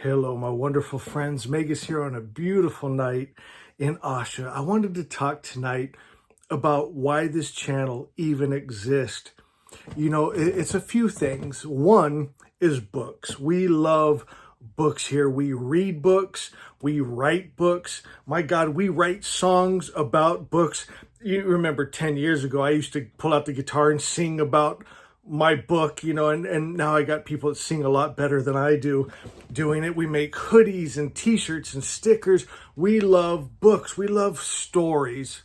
Hello, my wonderful friends. Magus here on a beautiful night in Asha. I wanted to talk tonight about why this channel even exists. It's a few things. One is books. We love books here. We read books. We write books. My God, we write songs about books. You remember 10 years ago, I used to pull out the guitar and sing about my book, and now I got people that sing a lot better than I do doing it. We make hoodies and t-shirts and stickers. We love books. We love stories.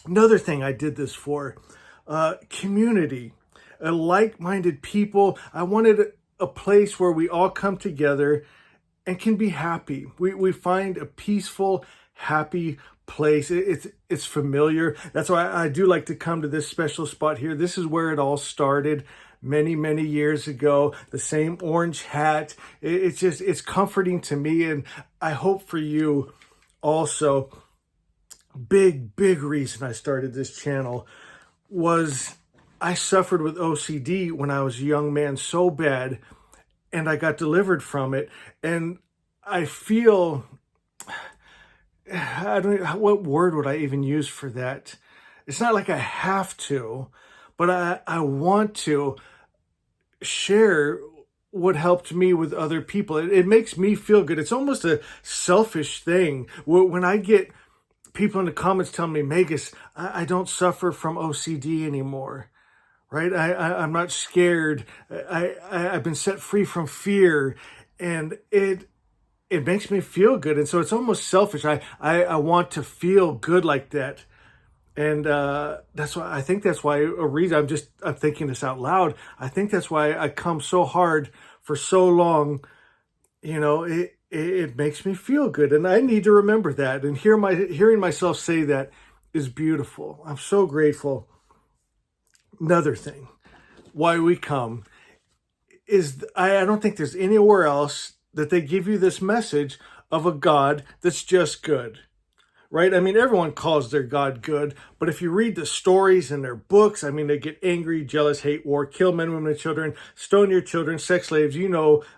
Another thing I did this for, community, like-minded people. I wanted a place where we all come together and can be happy. We find a peaceful, happy place. It's familiar. That's why I do like to come to this special spot here. This is where it all started many years ago. The same orange hat. It's comforting to me, and I hope for you also. Big reason I started this channel was I suffered with OCD when I was a young man so bad, and I got delivered from it. And I feel, I don't know, what word would I even use for that? It's not like I have to, but I want to share what helped me with other people. It makes me feel good. It's almost a selfish thing. When I get people in the comments telling me, Magus, I don't suffer from OCD anymore, right? I'm not scared. I've been set free from fear, and it makes me feel good. And so it's almost selfish. I want to feel good like that. And that's why, I think that's why a reason, I'm thinking this out loud. I think that's why I come so hard for so long. It makes me feel good, and I need to remember that. And hearing myself say that is beautiful. I'm so grateful. Another thing, why we come, is I don't think there's anywhere else that they give you this message of a God that's just good. Right? I mean, everyone calls their God good, but if you read the stories in their books, I mean, they get angry, jealous, hate war, kill men, women, and children, stone your children, sex slaves.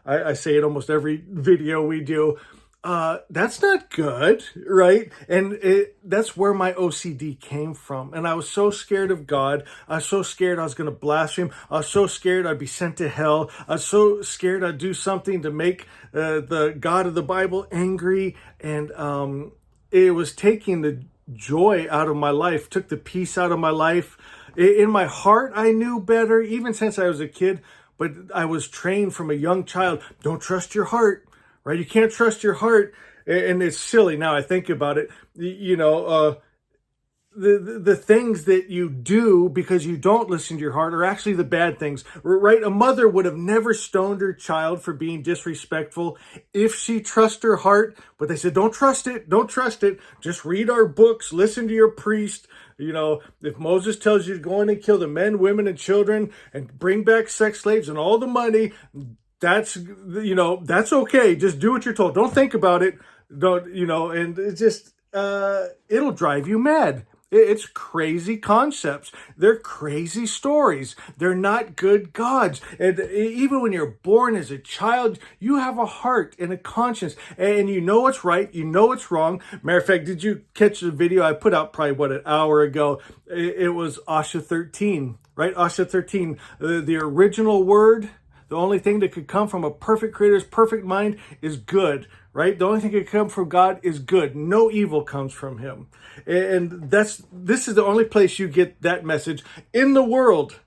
I say it almost every video we do. That's not good, right? And that's where my OCD came from. And I was so scared of God. I was so scared I was going to blaspheme. I was so scared I'd be sent to hell. I was so scared I'd do something to make the God of the Bible angry. And it was taking the joy out of my life, took the peace out of my life. In my heart, I knew better, even since I was a kid, but I was trained from a young child. Don't trust your heart, right? You can't trust your heart. And it's silly now I think about it. The things that you do because you don't listen to your heart are actually the bad things, right? A mother would have never stoned her child for being disrespectful if she trusts her heart, but they said, don't trust it. Just read our books, listen to your priest. If Moses tells you to go in and kill the men, women, and children and bring back sex slaves and all the money, that's okay. Just do what you're told. Don't think about it. And it just, it'll drive you mad. It's crazy concepts. They're crazy stories. They're not good gods. And even when you're born as a child, you have a heart and a conscience, and you know what's right, you know what's wrong. Matter of fact, did you catch the video I put out probably, an hour ago? It was Asha 13, right? Asha 13, the original word. The only thing that could come from a perfect creator's perfect mind is good, right? The only thing that could come from God is good. No evil comes from him. And this is the only place you get that message in the world,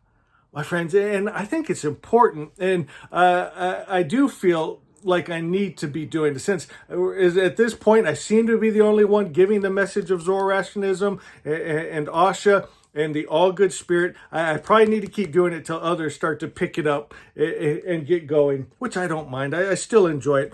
my friends. And I think it's important. And I do feel like I need to be doing this, since at this point I seem to be the only one giving the message of Zoroastrianism and Asha and the all good spirit. I probably need to keep doing it till others start to pick it up and get going, which I don't mind. I still enjoy it.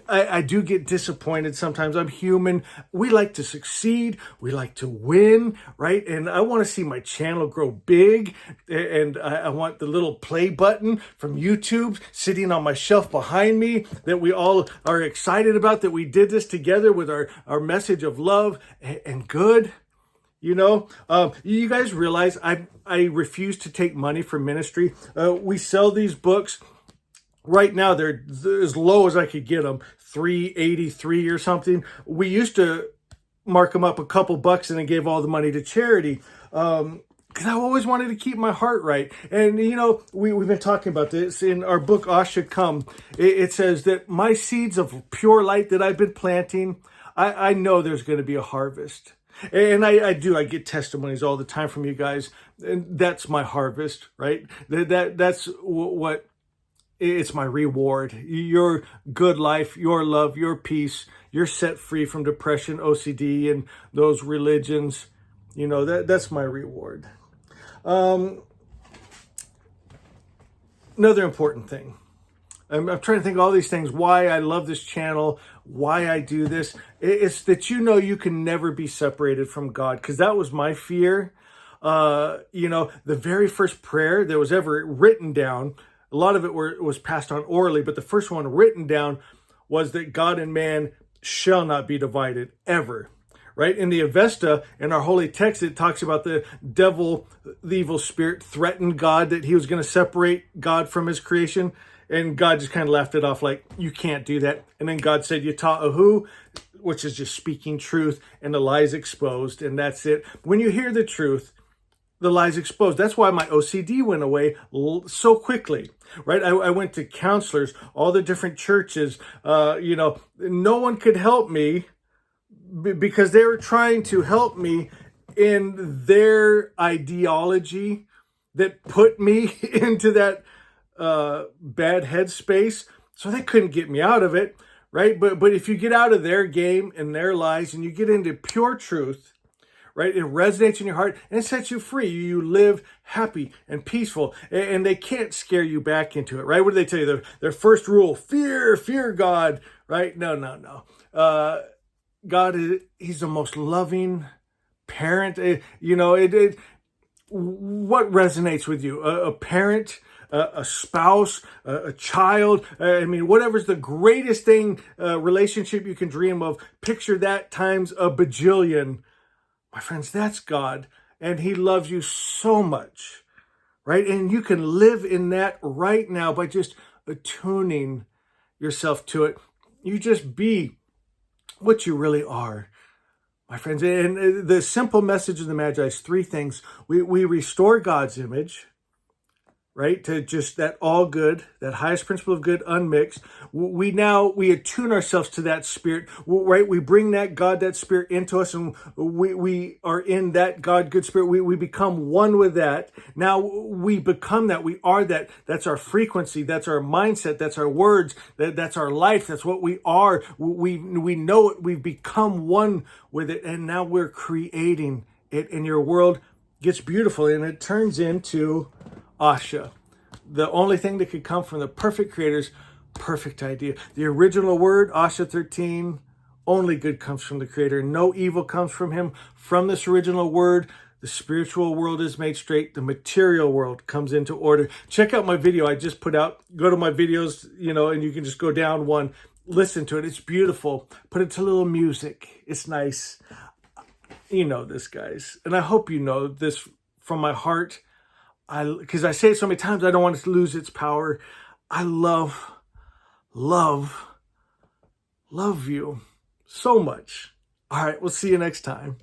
I do get disappointed sometimes. I'm human. We like to succeed. We like to win, right? And I want to see my channel grow big. And I want the little play button from YouTube sitting on my shelf behind me that we all are excited about, that we did this together with our message of love and good. You guys realize I refuse to take money for ministry. We sell these books. Right now, they're as low as I could get them, 383 or something. We used to mark them up a couple bucks and then gave all the money to charity. Because I always wanted to keep my heart right. And, we've been talking about this in our book, Asha Come. It says that my seeds of pure light that I've been planting, I know there's going to be a harvest. And I get testimonies all the time from you guys. And that's my harvest, right? That's what it's my reward. Your good life, your love, your peace. You're set free from depression, OCD, and those religions. That's my reward. Another important thing. I'm trying to think of all these things, why I love this channel, why I do this. It's that you can never be separated from God, because that was my fear. The very first prayer that was ever written down, a lot of it was passed on orally, but the first one written down was that God and man shall not be divided ever. Right? In the Avesta, in our holy text, it talks about the devil, the evil spirit, threatened God that he was going to separate God from his creation. And God just kind of laughed it off like, you can't do that. And then God said, Yata'ahu, which is just speaking truth, and the lies exposed. And that's it. When you hear the truth, the lies exposed. That's why my OCD went away so quickly, right? I went to counselors, all the different churches. No one could help me because they were trying to help me in their ideology that put me into that bad headspace. So they couldn't get me out of it, right? But if you get out of their game and their lies and you get into pure truth, right? It resonates in your heart and it sets you free. You live happy and peaceful, and they can't scare you back into it, right? What do they tell you? Their first rule: fear God, right? No. God he's the most loving parent. What resonates with you? A parent, a spouse, a child. Whatever's the greatest thing, relationship you can dream of. Picture that times a bajillion. My friends, that's God, and he loves you so much, right? And you can live in that right now by just attuning yourself to it. You just be what you really are, my friends. And the simple message of the Magi is three things. We restore God's image, right? To just that all good, that highest principle of good unmixed. We attune ourselves to that spirit, right? We bring that God, that spirit into us, and we are in that God, good spirit. We become one with that. Now we become that. We are that. That's our frequency. That's our mindset. That's our words. That's our life. That's what we are. We know it. We've become one with it. And now we're creating it, and your world gets beautiful, and it turns into Asha, the only thing that could come from the perfect creator's perfect idea. The original word, Asha 13, only good comes from the creator. No evil comes from him. From this original word, the spiritual world is made straight. The material world comes into order. Check out my video I just put out. Go to my videos, and you can just go down one. Listen to it. It's beautiful. Put it to a little music. It's nice. You know this, guys. And I hope you know this from my heart. Because I say it so many times, I don't want it to lose its power. I love you so much. All right, we'll see you next time.